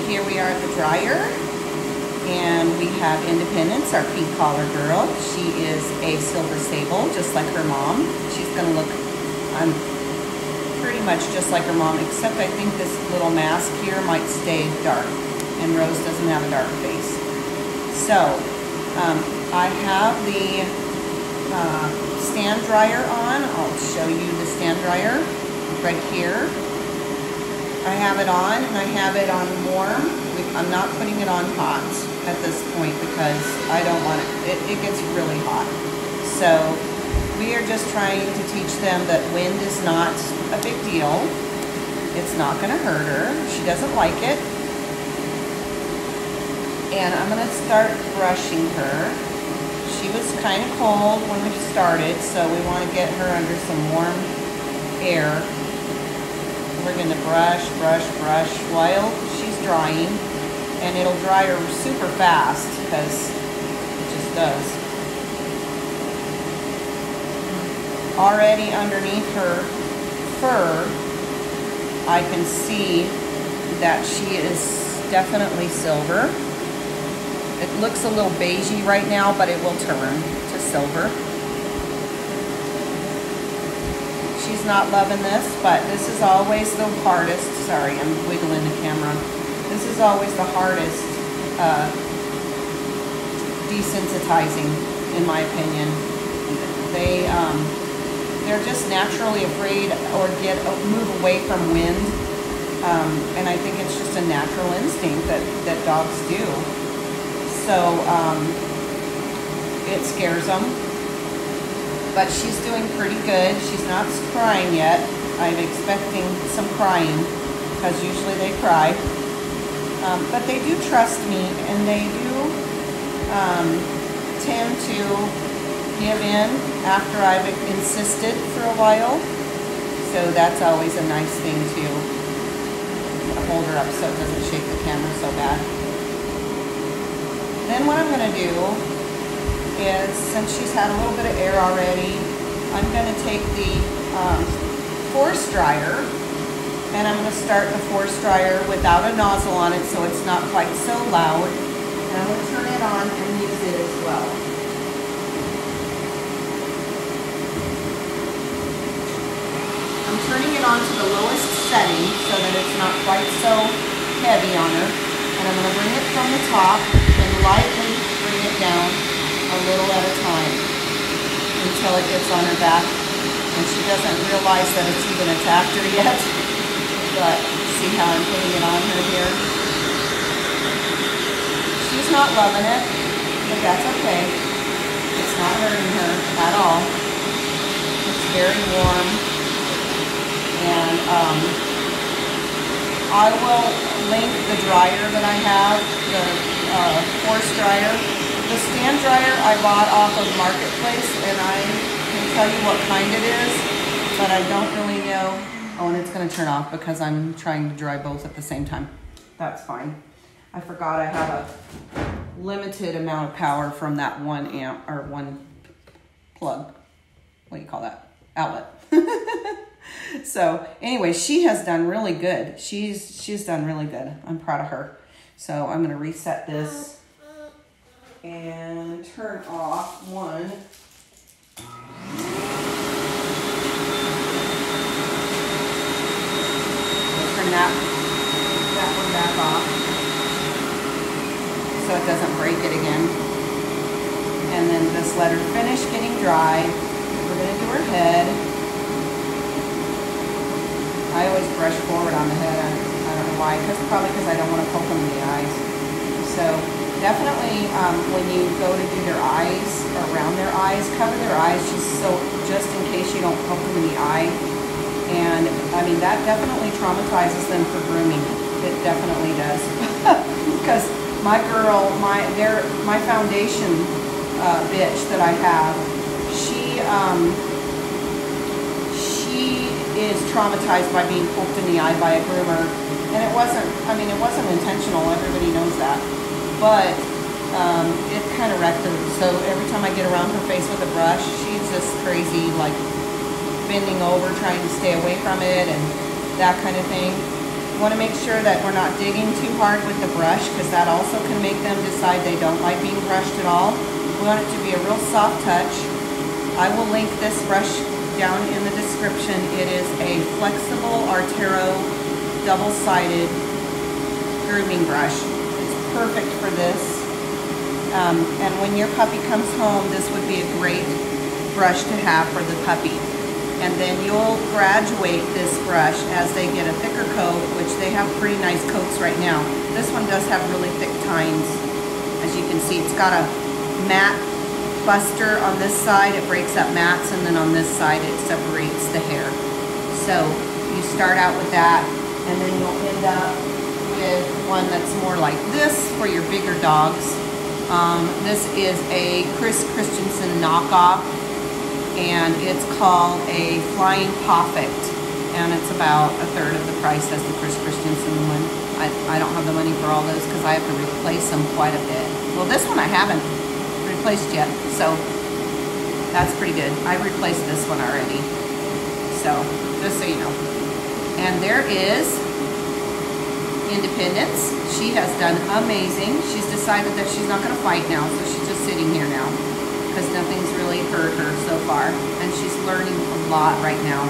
here we are at the dryer, and we have Independence, our pink collar girl. She is a silver sable, just like her mom. She's gonna look pretty much just like her mom, except I think this little mask here might stay dark, and Rose doesn't have a dark face. So I have the stand dryer on. I'll show you the stand dryer right here. I have it on, and I have it on warm. I'm not putting it on hot at this point because I don't want it. It gets really hot. So we are just trying to teach them that wind is not a big deal. It's not going to hurt her. She doesn't like it. And I'm going to start brushing her. She was kind of cold when we started, so we want to get her under some warm air. We're going to brush while she's drying, and it'll dry her super fast because it just does. Already underneath her fur, I can see that she is definitely silver. It looks a little beigey right now, but it will turn to silver. She's not loving this, but this is always the hardest. Sorry, I'm wiggling the camera. This is always the hardest desensitizing, in my opinion. They're just naturally afraid or move away from wind, and I think it's just a natural instinct that dogs do. So it scares them. But she's doing pretty good. She's not crying yet. I'm expecting some crying because usually they cry. But they do trust me, and they do tend to give in after I've insisted for a while. So that's always a nice thing to hold her up so it doesn't shake the camera so bad. Then what I'm going to do is, since she's had a little bit of air already, I'm going to take the force dryer, and I'm going to start the force dryer without a nozzle on it so it's not quite so loud, and I'm going to turn it on and use it as well. I'm turning it on to the lowest setting so that it's not quite so heavy on her, and I'm going to bring it from the top and lightly bring it down a little at a time until it gets on her back, and she doesn't realize that it's even attacked her yet. But see how I'm putting it on her here? She's not loving it, but that's okay. It's not hurting her at all. It's very warm, and I will link the dryer that I have, the force dryer. The stand dryer I bought off of Marketplace, and I can tell you what kind it is, but I don't really know. Oh, and it's going to turn off because I'm trying to dry both at the same time. That's fine. I forgot I have a limited amount of power from that 1 amp or 1 plug. What do you call that? Outlet. So anyway, she has done really good. She's done really good. I'm proud of her. So I'm going to reset this and turn off one. Turn that one back off so it doesn't break it again. And then just let her finish getting dry. We're going to do her head. I always brush forward on the head. I don't know why. Probably because I don't want to poke them in the eyes. So definitely when you go to do their eyes, or around their eyes, cover their eyes just in case you don't poke them in the eye. And I mean, that definitely traumatizes them for grooming. It definitely does. Because my girl, my foundation bitch that I have, she is traumatized by being poked in the eye by a groomer. And it wasn't intentional, everybody knows that. But it kind of wrecked her. So every time I get around her face with a brush, she's just crazy, like bending over, trying to stay away from it and that kind of thing. want to make sure that we're not digging too hard with the brush, because that also can make them decide they don't like being brushed at all. We want it to be a real soft touch. I will link this brush down in the description. It is a flexible Artero double-sided grooming brush. It's perfect for this. And when your puppy comes home, this would be a great brush to have for the puppy. And then you'll graduate this brush as they get a thicker coat, which they have pretty nice coats right now. This one does have really thick tines. As you can see, it's got a matte buster on this side. It breaks up mats, and then on this side it separates the hair. So you start out with that, and then you'll end up with one that's more like this for your bigger dogs. This is a Chris Christensen knockoff, and it's called a Flying Perfect, and it's about a third of the price as the Chris Christensen one. I don't have the money for all those because I have to replace them quite a bit. Well, this one I haven't replaced yet, so that's pretty good. I replaced this one already, so just so you know. And there is Independence. She has done amazing. She's decided that she's not going to fight now, so she's just sitting here now, because nothing's really hurt her so far, and she's learning a lot right now.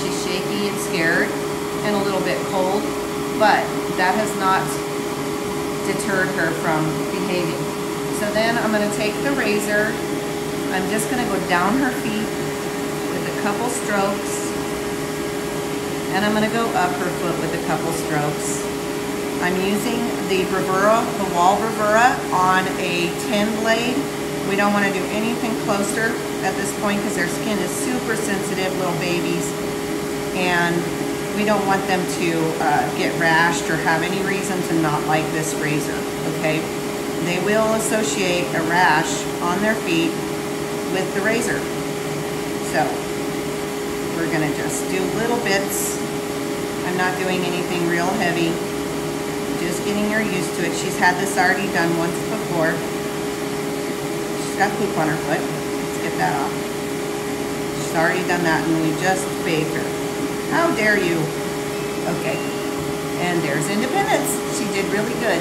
She's shaky and scared and a little bit cold, but that has not deterred her from behaving. So then I'm going to take the razor. I'm just going to go down her feet with a couple strokes, and I'm going to go up her foot with a couple strokes. I'm using the Bravura, the Wall Bravura, on a 10 blade. We don't want to do anything closer at this point because their skin is super sensitive, little babies, and we don't want them to get rashed or have any reason to not like this razor, okay? They will associate a rash on their feet with the razor. So we're going to just do little bits. I'm not doing anything real heavy. Just getting her used to it. She's had this already done once before. She's got poop on her foot. Let's get that off. She's already done that, and we just bathed her. How dare you? Okay. And there's Independence. She did really good.